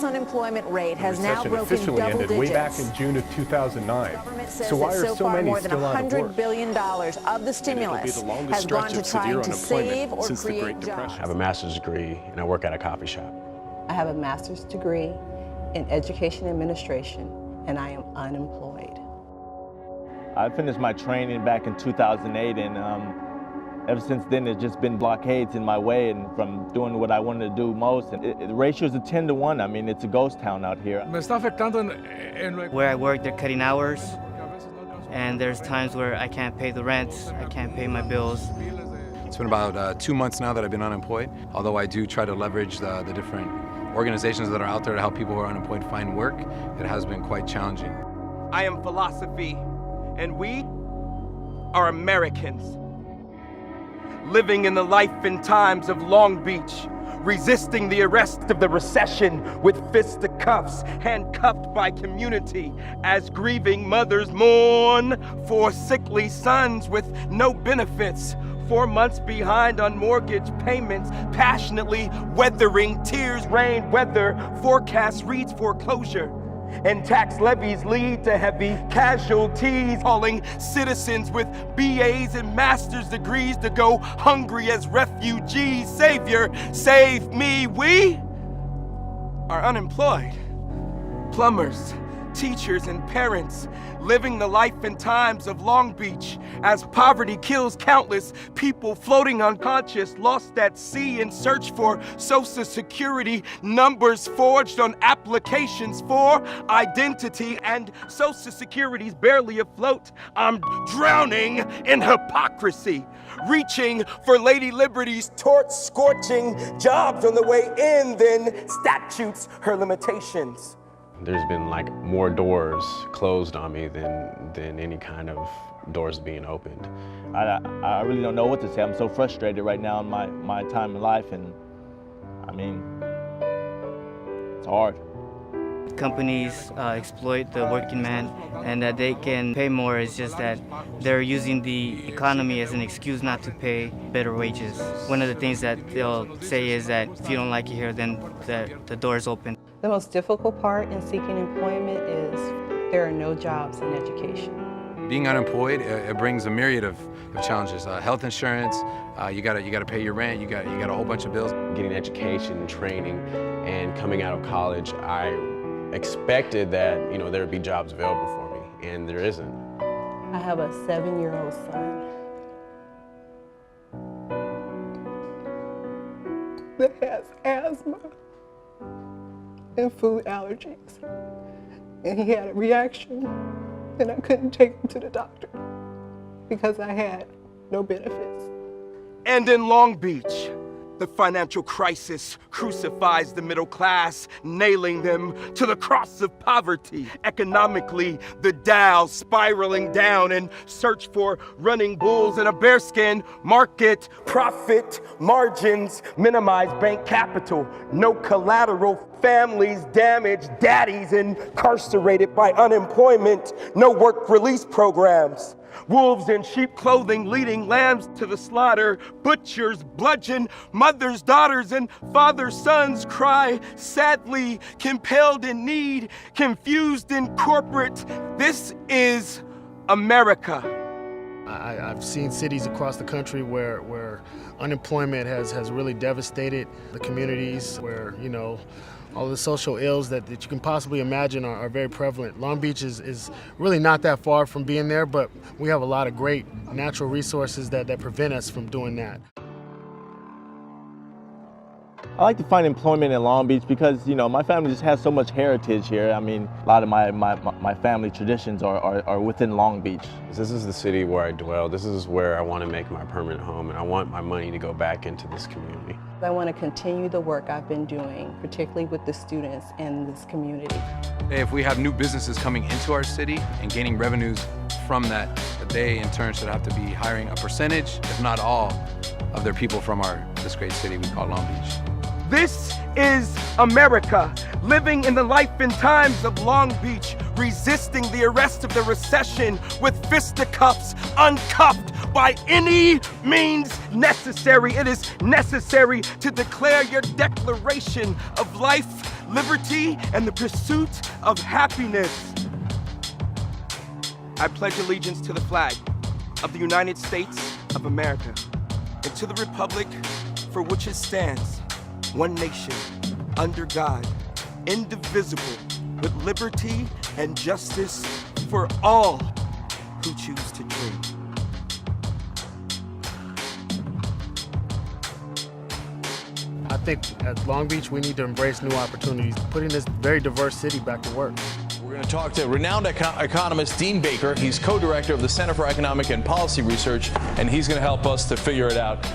U.S. unemployment rate has now broken officially double ended digits. way back in June of 2009. So why are so many more still out of work? More than $100 billion of the stimulus has gone to trying to save or create jobs. I have a master's degree and I work at a coffee shop. I have a master's degree in education administration and I am unemployed. I finished my training back in 2008 and ever since then there's just been blockades in my way and from doing what I wanted to do most. And the ratio is a 10 to 1. I mean, it's a ghost town out here. Where I work, they're cutting hours, and there's times where I can't pay the rent, I can't pay my bills. It's been about 2 months now that I've been unemployed, although I do try to leverage the different organizations that are out there to help people who are unemployed find work. It has been quite challenging. I am philosophy, and we are Americans. Living in the life and times of Long Beach, resisting the arrest of the recession with fisticuffs, handcuffed by community as grieving mothers mourn for sickly sons with no benefits, 4 months behind on mortgage payments, passionately weathering tears, rain, weather, forecast reads foreclosure. And tax levies lead to heavy casualties, calling citizens with BAs and master's degrees to go hungry as refugees. Savior, save me. We are unemployed. Plumbers, teachers, and parents living the life and times of Long Beach as poverty kills countless people floating unconscious, lost at sea in search for Social Security numbers forged on applications for identity, and Social Security's barely afloat. I'm drowning in hypocrisy, reaching for Lady Liberty's torch scorching jobs on the way in, then statutes her limitations. There's been like more doors closed on me than any kind of doors being opened. I really don't know what to say. I'm so frustrated right now in my time in life, and I mean, it's hard. Companies exploit the working man, and that they can pay more is just that they're using the economy as an excuse not to pay better wages. One of the things that they'll say is that if you don't like it here, then the door is open. The most difficult part in seeking employment is there are no jobs in education. Being unemployed, it brings a myriad of challenges. Health insurance, you gotta pay your rent, you got a whole bunch of bills. Getting education, training, and coming out of college, I expected that there would be jobs available for me, and there isn't. I have a 7-year-old son that has asthma and food allergies, and he had a reaction, and I couldn't take him to the doctor because I had no benefits. And in Long Beach, the financial crisis crucifies the middle class, nailing them to the cross of poverty. Economically, the Dow spiraling down in search for running bulls in a bearskin market. Profit margins minimize bank capital. No collateral. Families damaged, daddies incarcerated by unemployment. No work release programs. Wolves in sheep clothing leading lambs to the slaughter. Butchers bludgeon mothers, daughters, and fathers' sons cry sadly, compelled in need, confused in corporate. This is America. I've seen cities across the country where unemployment has really devastated the communities, where all the social ills that you can possibly imagine are very prevalent. Long Beach is really not that far from being there, but we have a lot of great natural resources that prevent us from doing that. I like to find employment in Long Beach because, my family just has so much heritage here. I mean, a lot of my family traditions are within Long Beach. This is the city where I dwell. This is where I want to make my permanent home, and I want my money to go back into this community. I want to continue the work I've been doing, particularly with the students in this community. If we have new businesses coming into our city and gaining revenues from that, they in turn should have to be hiring a percentage, if not all, of their people from this great city we call Long Beach. This is America, living in the life and times of Long Beach, resisting the arrest of the recession with fisticuffs, uncuffed, by any means necessary. It is necessary to declare your declaration of life, liberty, and the pursuit of happiness. I pledge allegiance to the flag of the United States of America and to the republic for which it stands, one nation, under God, indivisible, with liberty and justice for all who choose to dream. I think at Long Beach, we need to embrace new opportunities, putting this very diverse city back to work. We're going to talk to renowned economist Dean Baker. He's co-director of the Center for Economic and Policy Research, and he's going to help us to figure it out.